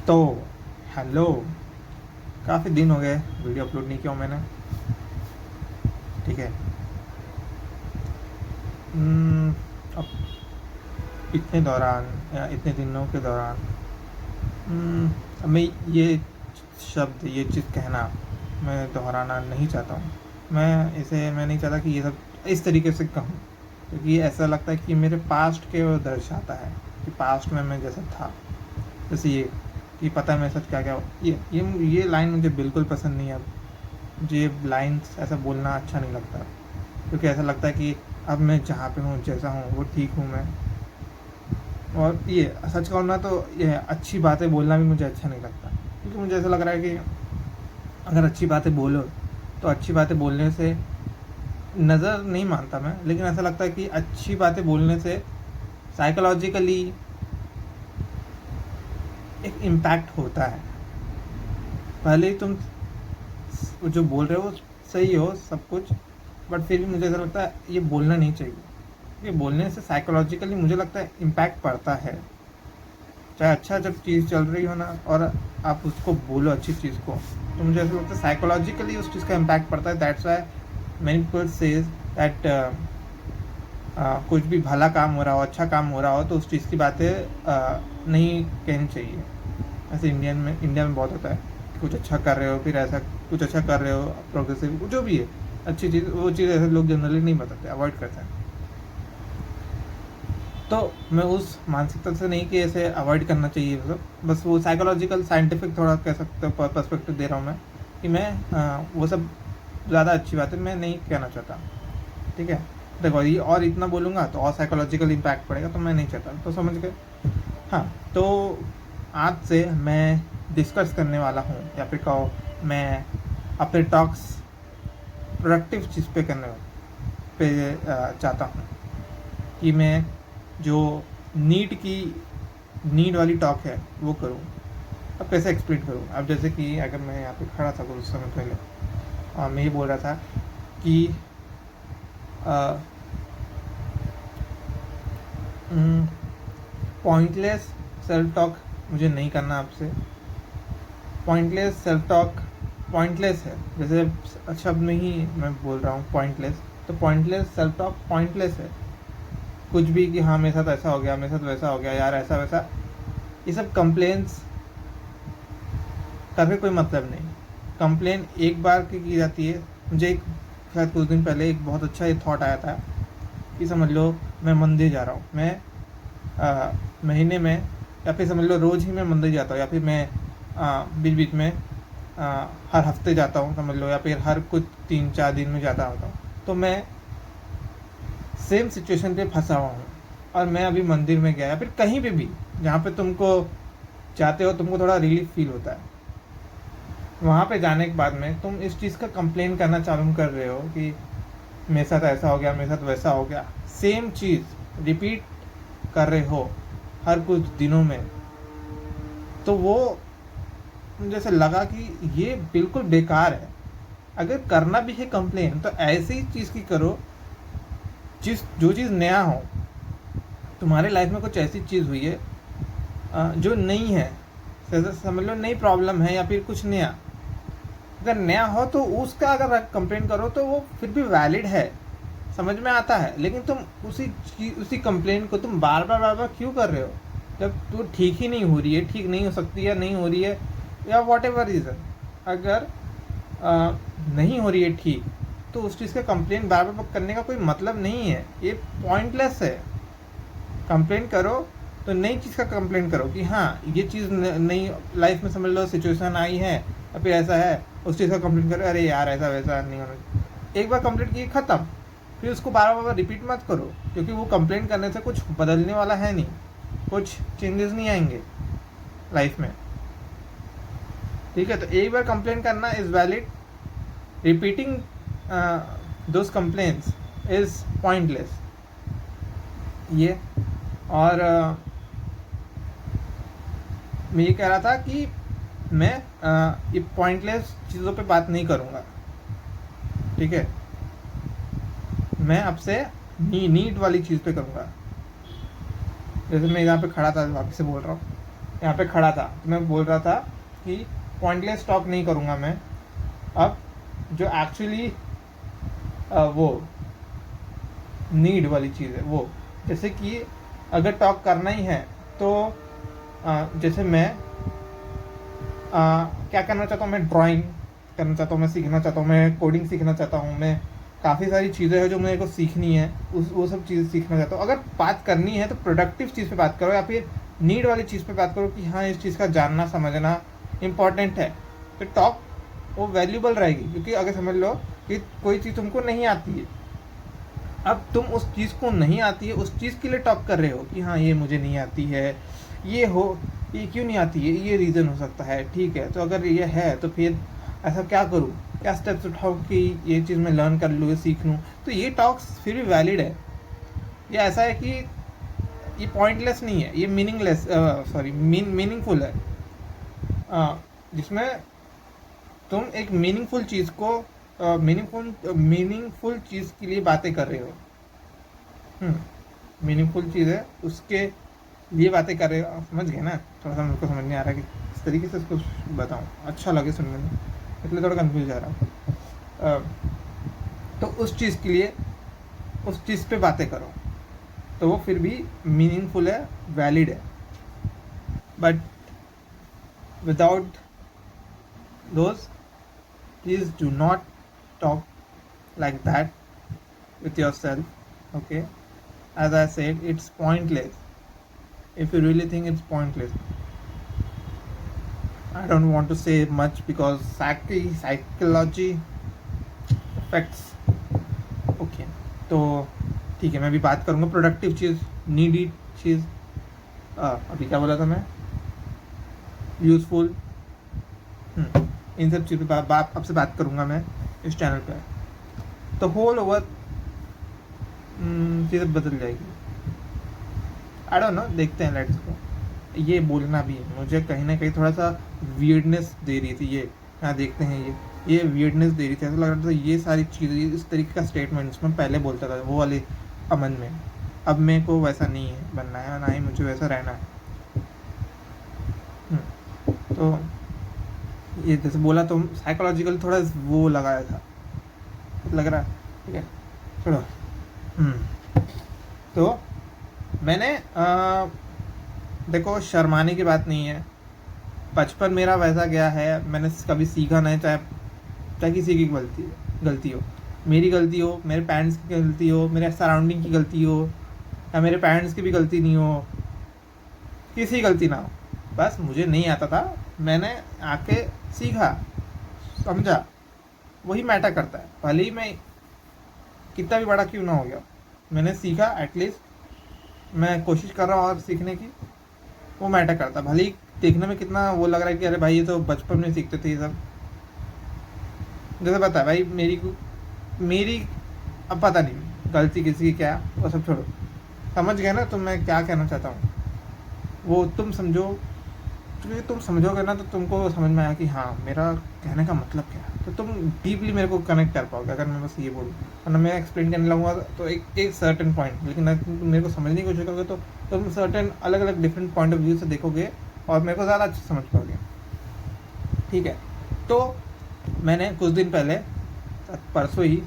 तो हेलो, काफ़ी दिन हो गए वीडियो अपलोड नहीं किया हूँ मैंने। ठीक है। अब इतने दौरान या इतने दिनों के दौरान अब मैं ये शब्द ये चीज़ कहना मैं दोहराना नहीं चाहता हूँ। मैं नहीं चाहता कि ये सब इस तरीके से कहूँ, क्योंकि ऐसा लगता है कि मेरे पास्ट के वो दर्शाता है कि पास्ट में मैं जैसा था। जैसे ये कि पता है मेरे साथ क्या क्या, ये लाइन मुझे बिल्कुल पसंद नहीं है। मुझे ये लाइन्स ऐसा बोलना अच्छा नहीं लगता, क्योंकि ऐसा लगता है कि अब मैं जहाँ पे हूँ जैसा हूँ वो ठीक हूँ मैं। और ये सच कहूँ ना तो ये अच्छी बातें बोलना भी मुझे अच्छा नहीं लगता, क्योंकि मुझे ऐसा लग रहा है कि अगर अच्छी बातें बोलो तो अच्छी बातें बोलने से, नज़र नहीं मानता मैं, लेकिन ऐसा लगता है कि अच्छी बातें बोलने से साइकोलॉजिकली एक इम्पैक्ट होता है। भले ही तुम जो बोल रहे हो सही हो सब कुछ, बट फिर भी मुझे ऐसा लगता है ये बोलना नहीं चाहिए। ये बोलने से साइकोलॉजिकली मुझे लगता है इम्पैक्ट पड़ता है। चाहे अच्छा जब चीज़ चल रही हो ना और आप उसको बोलो अच्छी चीज़ को, तो मुझे ऐसा लगता है साइकोलॉजिकली उस चीज़ का इम्पैक्ट पड़ता है। That's why many people says that कुछ भी भला काम हो रहा हो, अच्छा काम हो रहा हो, तो उस चीज़ की बातें नहीं कहनी चाहिए। ऐसे इंडिया में बहुत होता है कि कुछ अच्छा कर रहे हो, फिर ऐसा कुछ अच्छा कर रहे हो, प्रोग्रेसिव जो भी है अच्छी चीज़, वो चीज़ ऐसे लोग जनरली नहीं बताते, अवॉइड करते हैं। तो मैं उस मानसिकता से नहीं कि ऐसे अवॉइड करना चाहिए सब, बस वो साइकोलॉजिकल साइंटिफिक थोड़ा कह सकते हो पर्सपेक्टिव दे रहा हूँ मैं, कि मैं वो सब ज़्यादा अच्छी बात है मैं नहीं कहना चाहता। ठीक है। देखो ये और इतना बोलूँगा तो और साइकोलॉजिकल इम्पैक्ट पड़ेगा, तो मैं नहीं चाहता, तो समझ गए। हाँ, तो आज से मैं डिस्कस करने वाला हूँ, या फिर कहो मैं अपने टॉक्स प्रोडक्टिव चीज़ पे करने पे चाहता हूँ कि मैं जो नीड वाली टॉक है वो करूँ। अब कैसे एक्सप्लेन करूँ? अब जैसे कि अगर मैं यहाँ पे खड़ा था कुछ समय पहले और मैं ये बोल रहा था कि पॉइंटलेस सेल्फ टॉक मुझे नहीं करना आपसे। पॉइंटलेस सेल्फ टॉक पॉइंटलेस है, जैसे शब्द में ही मैं बोल रहा हूँ पॉइंटलेस, तो पॉइंटलेस सेल्फ टॉक पॉइंटलेस है। कुछ भी कि हाँ मेरे साथ ऐसा हो गया, मेरे साथ वैसा हो गया, यार ऐसा वैसा, ये सब कंप्लेंट्स करके कोई मतलब नहीं। कंप्लेन एक बार की जाती है। मुझे एक शायद कुछ दिन पहले एक बहुत अच्छा ये थॉट आया था कि समझ लो मैं मंदिर जा रहा हूँ, मैं महीने में या फिर समझ लो रोज़ ही मैं मंदिर जाता हूँ, या फिर मैं बीच बीच में हर हफ्ते जाता हूँ समझ लो, या फिर हर कुछ 3-4 दिन में जाता होता हूँ। तो मैं सेम सिचुएशन पे फंसा हुआ हूँ और मैं अभी मंदिर में गया या फिर कहीं पे भी जहाँ पे तुमको जाते हो तुमको थोड़ा रिलीफ फील होता है, वहाँ पे जाने के बाद में तुम इस चीज़ का कंप्लेन करना चालू कर रहे हो कि मेरे साथ ऐसा हो गया, मेरे साथ वैसा हो गया, सेम चीज़ रिपीट कर रहे हो हर कुछ दिनों में, तो वो मुझे ऐसा लगा कि ये बिल्कुल बेकार है। अगर करना भी है कंप्लेन तो ऐसी चीज़ की करो जो चीज़ नया हो। तुम्हारे लाइफ में कुछ ऐसी चीज़ हुई है जो नहीं है, समझ लो नई प्रॉब्लम है या फिर कुछ नया, अगर नया हो तो उसका अगर कंप्लेन करो तो वो फिर भी वैलिड है, समझ में आता है। लेकिन तुम उसी कंप्लेन को तुम बार बार क्यों कर रहे हो, जब तो ठीक ही नहीं हो रही है, ठीक नहीं हो सकती है, नहीं हो रही है, या वॉट एवर रीज़न, अगर नहीं हो रही है ठीक, तो उस चीज़ का कंप्लेन बार बार करने का कोई मतलब नहीं है, ये पॉइंटलेस है। कंप्लेन करो तो नई चीज़ का कंप्लेन करो कि हाँ ये चीज़ नई लाइफ में समझ लो सिचुएशन आई है या फिर ऐसा है, उस चीज़ का कंप्लेन करो, अरे यार ऐसा वैसा नहीं होना। एक बार कंप्लेंट की ख़त्म, फिर उसको बार बार रिपीट मत करो, क्योंकि वो कंप्लेन करने से कुछ बदलने वाला है नहीं, कुछ चेंजेस नहीं आएंगे लाइफ में। ठीक है, तो एक बार कंप्लेन करना is valid, repeating those complaints is pointless. ये और मैं ये कह रहा था कि मैं ये पॉइंटलेस चीज़ों पे बात नहीं करूँगा। ठीक है, मैं आपसे नीड वाली चीज़ पे करूँगा। जैसे मैं यहाँ पे खड़ा था वापस से बोल रहा हूँ यहाँ पे खड़ा था, तो मैं बोल रहा था कि पॉइंटलेस टॉक नहीं करूँगा मैं। अब जो एक्चुअली वो नीड वाली चीज़ है, वो जैसे कि अगर टॉक करना ही है तो जैसे मैं क्या करना चाहता हूँ, मैं ड्राइंग करना चाहता हूँ, मैं सीखना चाहता हूँ, मैं कोडिंग सीखना चाहता हूँ, मैं काफ़ी सारी चीज़ें हैं जो मेरे को सीखनी है, वो सब चीज़ें सीखना चाहता हूँ। अगर बात करनी है तो प्रोडक्टिव चीज़ पे बात करो, या फिर नीड वाली चीज़ पे बात करो कि हाँ इस चीज़ का जानना समझना इम्पॉर्टेंट है, तो टॉक वो वैल्यूबल रहेगी। क्योंकि अगर समझ लो कि कोई चीज़ तुमको नहीं आती है, अब तुम उस चीज़ को नहीं आती है, उस चीज़ के लिए टॉक कर रहे हो कि हाँ ये मुझे नहीं आती है, ये क्यों नहीं आती है, ये रीज़न हो सकता है, ठीक है। तो अगर ये है तो फिर ऐसा क्या करूँ, क्या स्टेप्स उठाऊँ कि ये चीज़ मैं लर्न कर लूँ, सीख लूँ। तो ये टॉक्स फिर भी वैलिड है। ये ऐसा है कि ये पॉइंटलेस नहीं है, ये मीनिंगलेस मीनिंगफुल है, जिसमें तुम एक मीनिंगफुल चीज़ को मीनिंगफुल चीज़ के लिए बातें कर रहे हो। मीनिंगफुल चीज़ है उसके लिए बातें कर रहे हो। आप समझ गए ना? थोड़ा सा मेरे को समझ नहीं आ रहा कि किस तरीके से इसको बताऊँ अच्छा लगे सुनने में, इसलिए थोड़ा कंफ्यूज जा रहा हूँ। तो उस चीज़ के लिए उस चीज़ पे बातें करो, तो वो फिर भी मीनिंगफुल है, वैलिड है। But without those, please do not talk like that with yourself, okay? As I said, it's pointless. If you really think it's pointless, I don't want to say much because psychology affects, okay? तो ठीक है, मैं भी बात करूँगा productive चीज़, needy चीज़, अभी क्या बोला था मैं, यूज़फुल, इन सब चीज़ पे आपसे बात करूँगा मैं इस चैनल पे। तो होल ओवर चीज़ें बदल जाएगी। आई डोंट नो, देखते हैं, लेट्स गो। ये बोलना भी मुझे कहीं ना कहीं थोड़ा सा वियर्डनेस दे रही थी, ये यहाँ देखते हैं, ये वियर्डनेस दे रही थी। ऐसा लग रहा था ये सारी चीज़ें, इस तरीके का स्टेटमेंट्स मैं पहले बोलता था वो वाले अमन में। अब मेरे को वैसा नहीं है बनना है, ना ही मुझे वैसा रहना है। तो ये जैसे बोला तो साइकोलॉजिकल थोड़ा वो लगाया था, लग रहा है, ठीक है, छोड़ो। तो मैंने देखो, शर्माने की बात नहीं है, बचपन मेरा वैसा गया है, मैंने कभी सीखा नहीं, चाहे किसी की गलती हो, मेरी गलती हो, मेरे पेरेंट्स की गलती हो, मेरे सराउंडिंग की गलती हो, या मेरे पेरेंट्स की भी गलती नहीं हो, किसी गलती ना हो, बस मुझे नहीं आता था, मैंने आके सीखा, समझा, वही मैटर करता है। भले ही मैं कितना भी बड़ा क्यों ना हो गया, मैंने सीखा, एटलीस्ट मैं कोशिश कर रहा हूँ और सीखने की, वो मैटर करता है। भले ही देखने में कितना वो लग रहा है कि अरे भाई ये तो बचपन में सीखते थे ये सब, जैसे पता है भाई मेरी अब पता नहीं गलती किसी की क्या, वो सब छोड़ो, समझ गए ना तुम मैं क्या कहना चाहता हूँ, वो तुम समझो, क्योंकि तुम समझोगे ना तो तुमको समझ में आया कि हाँ मेरा कहने का मतलब क्या है, तो तुम डीपली मेरे को कनेक्ट कर पाओगे अगर मैं बस ये बोलूँ। वरना मैं एक्सप्लेन करने लगूँगा तो एक सर्टेन पॉइंट, लेकिन अगर तुम मेरे को समझने की कोशिश करोगे तो तुम सर्टेन अलग अलग डिफरेंट पॉइंट ऑफ व्यू से देखोगे और मेरे को ज़्यादा अच्छे समझ पाओगे, ठीक है। तो मैंने कुछ दिन पहले, परसों ही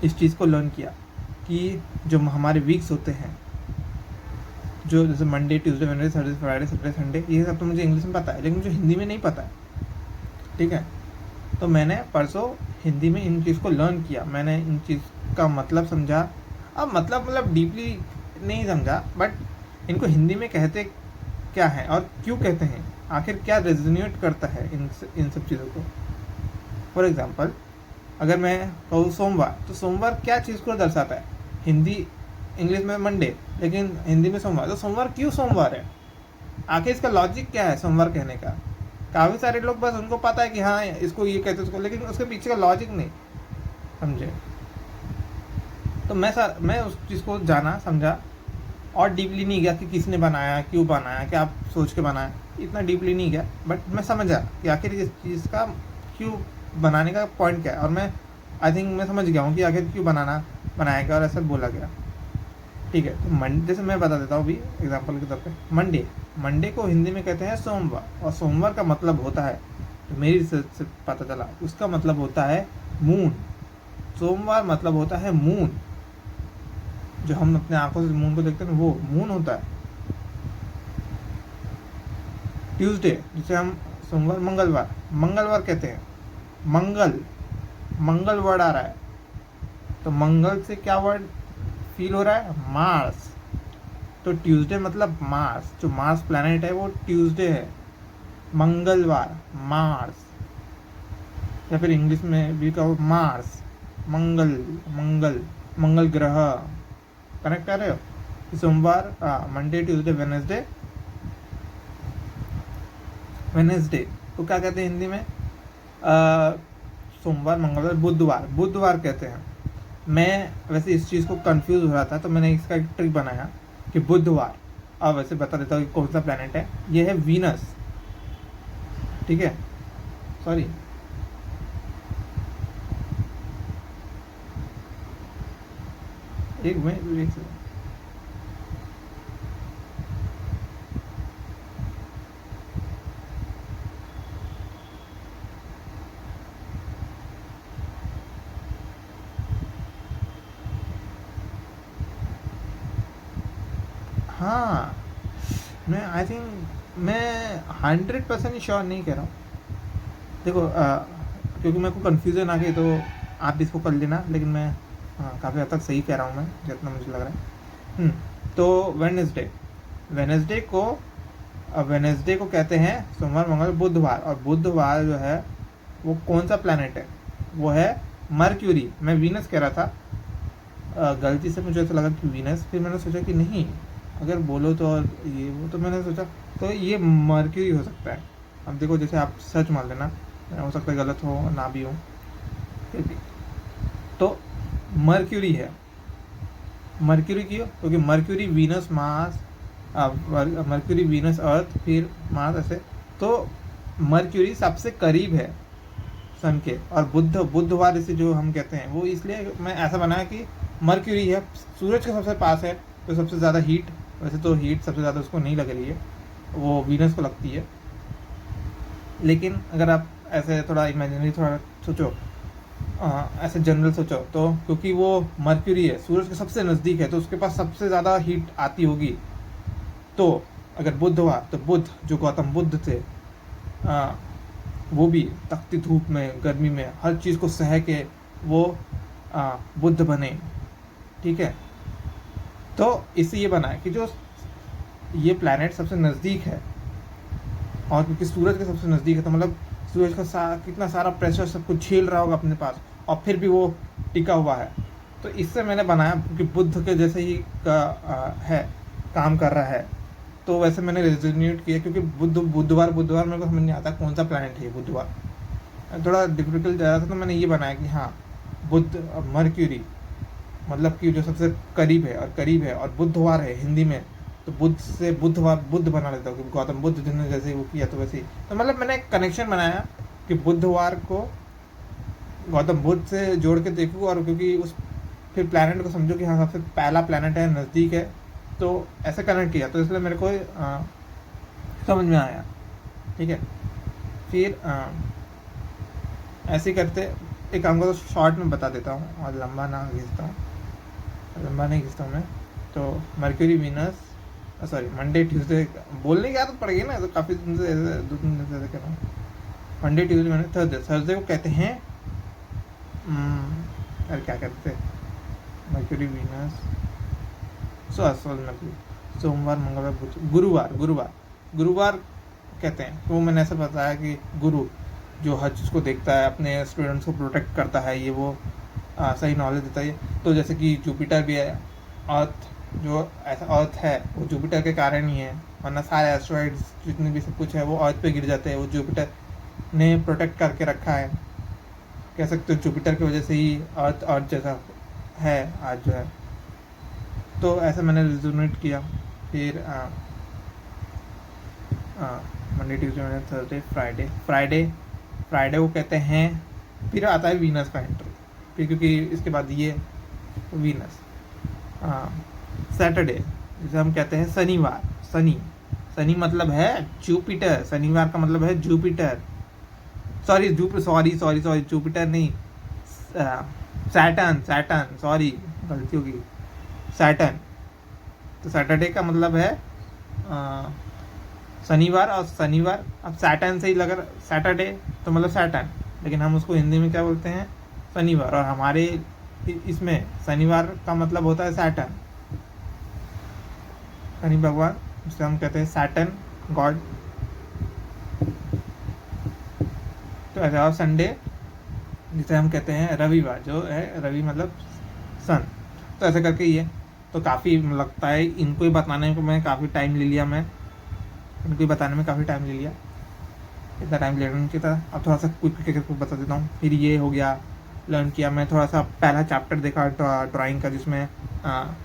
इस चीज़ को लर्न किया कि जो हमारे वीक्स होते हैं, जो जैसे Monday, Tuesday, Wednesday, Thursday, Friday, Saturday, Sunday, ये सब तो मुझे इंग्लिश में पता है, लेकिन मुझे हिंदी में नहीं पता है, ठीक है। तो मैंने परसों हिंदी में इन चीज़ को लर्न किया, मैंने इन चीज़ का मतलब समझा। अब मतलब डीपली नहीं समझा, बट इनको हिंदी में कहते क्या है और क्यों कहते हैं, आखिर क्या रेजोनेट करता है इन सब चीज़ों को। फॉर एग्जांपल, अगर मैं कहूँ सोमवार, तो सोमवार क्या चीज़ को दर्शाता है, इंग्लिश में मंडे, लेकिन हिंदी में सोमवार, तो सोमवार क्यों सोमवार है, आखिर इसका लॉजिक क्या है सोमवार कहने का। काफ़ी सारे लोग बस उनको पता है कि हाँ इसको ये कहते हैं उसको, लेकिन उसके पीछे का लॉजिक नहीं समझे। तो मैं उस चीज़ को जाना, समझा, और डीपली नहीं गया कि किसने बनाया, क्यों बनाया, क्या आप सोच के बनाया, इतना डीपली नहीं गया, बट मैं समझा कि आखिर इस चीज़ का क्यों बनाने का पॉइंट क्या है, और मैं आई थिंक मैं समझ गया हूँ कि आखिर क्यों बनाया गया और ऐसा बोला गया। ठीक है, तो मंडे जैसे मैं बता देता हूँ अभी एग्जांपल के तौर पे, मंडे को हिंदी में कहते हैं सोमवार, और सोमवार का मतलब होता है, तो मेरी रिसर्च से पता चला उसका मतलब होता है मून। सोमवार मतलब होता है मून, जो हम अपने आंखों से मून को देखते हैं वो मून होता है। ट्यूसडे जिसे हम सोमवार, मंगलवार कहते हैं, मंगल वर्ड आ रहा है, तो मंगल से क्या वर्ड फील हो रहा है, मार्स। तो ट्यूसडे मतलब मार्स, जो मार्स प्लैनेट है वो ट्यूसडे है, मंगलवार, मार्स, या फिर इंग्लिश में भी कहो मार्स, मंगल ग्रह। कनेक्ट कर रहे हो? सोमवार, मंडे, ट्यूसडे, वेनेसडे को क्या कहते हैं हिंदी में? सोमवार, मंगलवार, बुधवार कहते हैं। मैं वैसे इस चीज़ को कंफ्यूज हो रहा था, तो मैंने इसका एक ट्रिक बनाया कि बुधवार, अब वैसे बता देता हूँ कि कौन सा प्लैनेट है, ये है वीनस। ठीक है, सॉरी, एक सेकंड। हाँ, मैं आई थिंक मैं 100% श्योर नहीं कह रहा हूँ। देखो क्योंकि मेरे को कन्फ्यूज़न आ गई, तो आप इसको कर लेना, लेकिन मैं काफ़ी हद तक सही कह रहा हूँ मैं, जितना मुझे लग रहा है। तो वेनेसडे को कहते हैं सोमवार, मंगल, बुधवार, और बुधवार जो है वो कौन सा प्लैनेट है, वो है मर्क्यूरी। मैं वीनस कह रहा था, गलती से मुझे ऐसा लगा कि वीनस, फिर मैंने सोचा कि नहीं, अगर बोलो तो ये वो, तो मैंने सोचा तो ये मर्क्यूरी हो सकता है। अब देखो, जैसे आप सर्च मार लेना, हो सकता है गलत हो ना भी हो, फिर भी तो मर्क्यूरी है। मर्क्यूरी क्यों? क्योंकि Mercury Venus, Mars, Mercury, Venus, Earth, फिर मार्स, ऐसे। तो मर्क्यूरी सबसे करीब है सन के, और बुधवार इसे जो हम कहते हैं, वो इसलिए मैं ऐसा बनाया कि मर्क्यूरी है, सूरज के सबसे पास है, तो सबसे ज़्यादा हीट, वैसे तो हीट सबसे ज़्यादा उसको नहीं लग रही है, वो वीनस को लगती है। लेकिन अगर आप ऐसे थोड़ा इमेजिनरी थोड़ा सोचो, ऐसे जनरल सोचो, तो क्योंकि वो मर्क्यूरी है, सूरज के सबसे नज़दीक है, तो उसके पास सबसे ज़्यादा हीट आती होगी। तो अगर बुध हुआ, तो बुध जो गौतम बुद्ध थे, वो भी तख्ती धूप में, गर्मी में, हर चीज़ को सह के वो बुद्ध बने। ठीक है, तो इससे ये बना है कि जो ये प्लैनेट सबसे नज़दीक है, और क्योंकि सूरज के सबसे नज़दीक है, तो मतलब सूरज का कितना सारा प्रेशर सब कुछ झेल रहा होगा अपने पास, और फिर भी वो टिका हुआ है। तो इससे मैंने बनाया, क्योंकि बुद्ध के जैसे ही है, काम कर रहा है, तो वैसे मैंने रेजोनेट किया, क्योंकि बुधवार मेरे को समझ नहीं आता कौन सा प्लैनेट है बुधवार, थोड़ा डिफिकल्ट जा रहा था, तो मैंने ये बनाया कि हाँ, बुध, मर्क्यूरी, मतलब कि जो सबसे करीब है, और बुधवार है हिंदी में, तो बुध से बुद्ध बना लेता हूँ, क्योंकि गौतम बुद्ध जिन्होंने जैसे वो किया, तो वैसे ही, तो मतलब मैंने एक कनेक्शन बनाया कि बुधवार को गौतम बुद्ध से जोड़ के देखूँ, और क्योंकि उस फिर प्लैनेट को समझो कि हाँ सबसे पहला प्लैनेट है, नज़दीक है, तो ऐसे कनेक्ट किया, तो इसलिए मेरे को समझ में आया। ठीक है, फिर ऐसे करते एक काम को तो शॉर्ट में बता देता हूँ, और लंबा नहीं खींचता हूँ मैं। तो mercury, Venus, sorry, Monday, Tuesday, बोलने की आदत पड़ गई ना, तो काफ़ी दिन से, 2-3 दिन से ऐसे कह रहा हूँ। मंडे, ट्यूसडे, वेडनेसडे, थर्सडे को कहते हैं अरे क्या कहते हैं, मर्क्यूरी, वीनस, सोमवार, मंगलवार, बुध, गुरुवार कहते हैं। तो मैंने ऐसा बताया कि गुरु जो हर चीज़ को देखता है, अपने स्टूडेंट्स को प्रोटेक्ट करता है, ये वो सही नॉलेज देता है। तो जैसे कि जुपिटर भी है, अर्थ, जो ऐसा अर्थ है वो जुपिटर के कारण ही है, वरना सारे एस्ट्रॉइड्स जितने भी सब कुछ है वो अर्थ पे गिर जाते हैं, वो जुपिटर ने प्रोटेक्ट करके रखा है, कह सकते हो जुपिटर की वजह से ही अर्थ जैसा है आज जो है। तो ऐसा मैंने रिजोनेट किया। फिर Monday, Tuesday, Wednesday, Thursday, Friday को कहते हैं, फिर आता है वीनस का एंट्री, फिर क्योंकि इसके बाद ये वीनस, सैटरडे जिसे हम कहते हैं शनिवार, शनि, शनि मतलब है जुपिटर, शनिवार का मतलब है जुपिटर, सॉरी जुपिटर नहीं, सैटर्न, सैटर्न, सॉरी गलती होगी, सैटर्न। तो सैटरडे का मतलब है शनिवार, और शनिवार अब सैटर्न से ही लगा, सैटरडे तो मतलब सैटर्न, लेकिन हम उसको हिंदी में क्या बोलते हैं, शनिवार, और हमारे इसमें शनिवार का मतलब होता है सैटर्न, शनि भगवान, जिसे हम कहते हैं सैटर्न गॉड। तो ऐसे, और संडे जिसे हम कहते हैं रविवार, जो है रवि मतलब सन। तो ऐसे करके ये तो काफ़ी लगता है इनको ही बताने को मैं काफ़ी टाइम ले लिया, मैं इनको ही बताने में काफ़ी टाइम ले लिया, इतना टाइम लेना नहीं चाहिए। अब थोड़ा सा क्विक करके बता देता हूँ। फिर ये हो गया, लर्न किया मैं, थोड़ा सा पहला चैप्टर देखा ड्राइंग का, जिसमें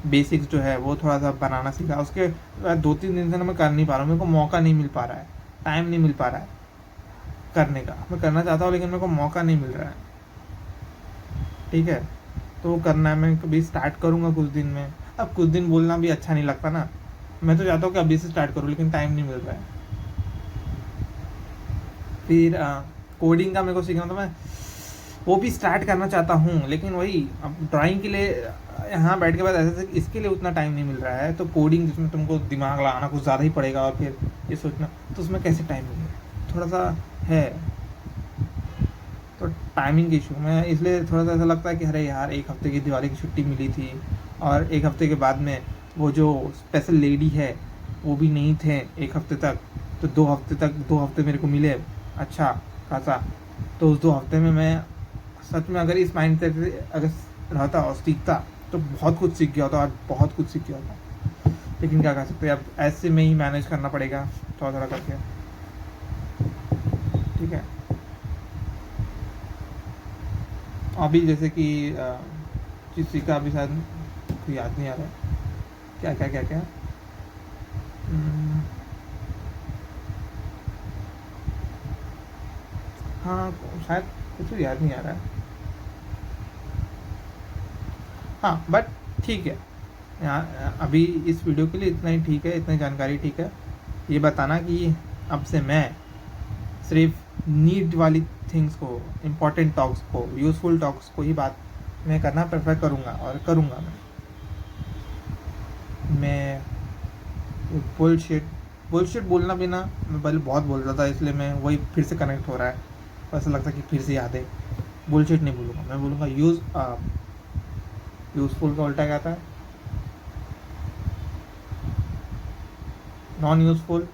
बेसिक्स जो है वो थोड़ा सा बनाना सीखा। उसके बाद 2-3 दिन से ना मैं कर नहीं पा रहा हूँ, मेरे को मौका नहीं मिल पा रहा है, टाइम नहीं मिल पा रहा है करने का। मैं करना चाहता हूँ लेकिन मेरे को मौका नहीं मिल रहा है, ठीक है। तो वो करना है, मैं कभी स्टार्ट करूँगा कुछ दिन में। अब कुछ दिन बोलना भी अच्छा नहीं लगता ना, मैं तो चाहता हूँ कि अभी से स्टार्ट करूँ, लेकिन टाइम नहीं मिल रहा है। फिर कोडिंग का मेरे को सीखना, तो मैं वो भी स्टार्ट करना चाहता हूँ, लेकिन वही अब ड्राइंग के लिए यहाँ बैठ के बाद ऐसे इसके लिए उतना टाइम नहीं मिल रहा है। तो कोडिंग जिसमें तुमको दिमाग लगाना कुछ ज़्यादा ही पड़ेगा, और फिर ये सोचना, तो उसमें कैसे टाइम मिलेगा, थोड़ा सा है तो टाइमिंग इशू में, इसलिए थोड़ा सा ऐसा लगता है कि अरे यार, एक हफ्ते की दिवाली की छुट्टी मिली थी, और एक हफ्ते के बाद में वो जो स्पेशल लेडी है वो भी नहीं थे एक हफ्ते तक, तो 2 हफ्ते मेरे को मिले अच्छा खासा। तो उस 2 हफ्ते में मैं सच में अगर इस माइंड सेट से अगर रहता और सीखता तो बहुत कुछ सीख गया होता, और बहुत कुछ सीख गया होता। लेकिन क्या कर सकते हैं, अब ऐसे में ही मैनेज करना पड़ेगा थोड़ा थोड़ा करके, ठीक है। अभी जैसे कि चीज़ सीखा, अभी शायद कोई याद नहीं आ रहा है, क्या क्या क्या क्या हाँ शायद कुछ याद नहीं आ रहा है, हाँ बट ठीक है। यहाँ अभी इस वीडियो के लिए इतना ही ठीक है, इतनी जानकारी ठीक है। ये बताना कि अब से मैं सिर्फ नीड वाली थिंग्स को, इम्पोर्टेंट टॉक्स को, यूज़फुल टॉक्स को ही बात मैं करना प्रेफर करूँगा, और करूँगा मैं बुलशिट बोलना भी ना, मैं पहले बहुत बोलता था, इसलिए मैं वही फिर से कनेक्ट हो रहा है, ऐसा लगता है कि फिर से याद है। बुलशिट नहीं बोलूँगा, मैं बोलूँगा यूज़फुल का उल्टा क्या था, नॉन यूज़फुल,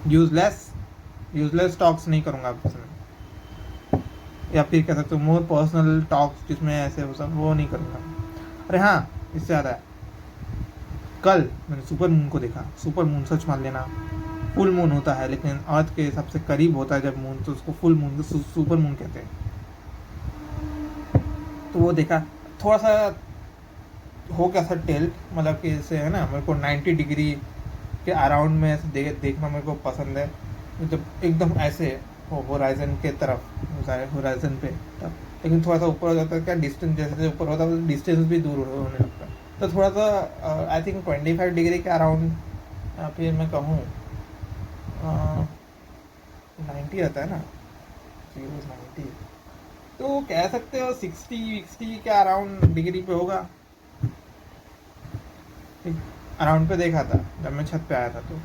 यूजलेस टॉक्स नहीं करूँगा अब इसमें, या फिर कह सकते हो मोर पर्सनल टॉक्स, जिसमें ऐसे वो सब वो नहीं करूँगा। अरे हाँ, इससे ज़्यादा है, कल मैंने सुपर मून को देखा। सुपर मून, सच मान लेना, फुल मून होता है लेकिन अर्थ के सबसे करीब होता है जब मून, तो उसको फुल मून, सुपर मून कहते हैं। तो वो देखा, थोड़ा सा हो गया था टिल्ट, मतलब कि जैसे है ना, मेरे को 90 डिग्री के अराउंड में ऐसे देखना मेरे को पसंद है, जब एकदम ऐसे हो होराइजन के तरफ, होराइजन पे तब। लेकिन थोड़ा सा ऊपर हो जाता है, क्या डिस्टेंस जैसे जैसे ऊपर होता है तो डिस्टेंस भी दूर होने लगता है। तो थोड़ा सा आई थिंक 25 डिग्री के अराउंड, या फिर मैं कहूँ 90 रहता है ना, 90, तो कह सकते हो 60 के अराउंड डिग्री पे होगा, अराउंड पे देखा था जब मैं छत पे आया था। तो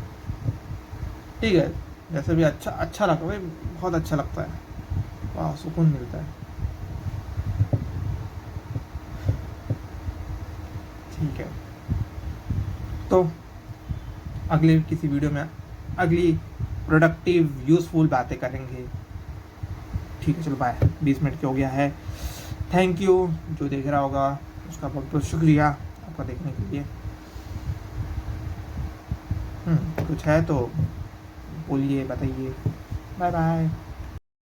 ठीक है, जैसे भी अच्छा लगता है, बहुत अच्छा लगता है, वाह सुकून मिलता है, ठीक है। तो अगले किसी वीडियो में अगली प्रोडक्टिव यूज़फुल बातें करेंगे, ठीक है। चलो बाय, 20 मिनट के हो गया है। थैंक यू, जो देख रहा होगा उसका बहुत बहुत शुक्रिया आपका देखने के लिए। कुछ है तो बोलिए, बताइए। Bye bye.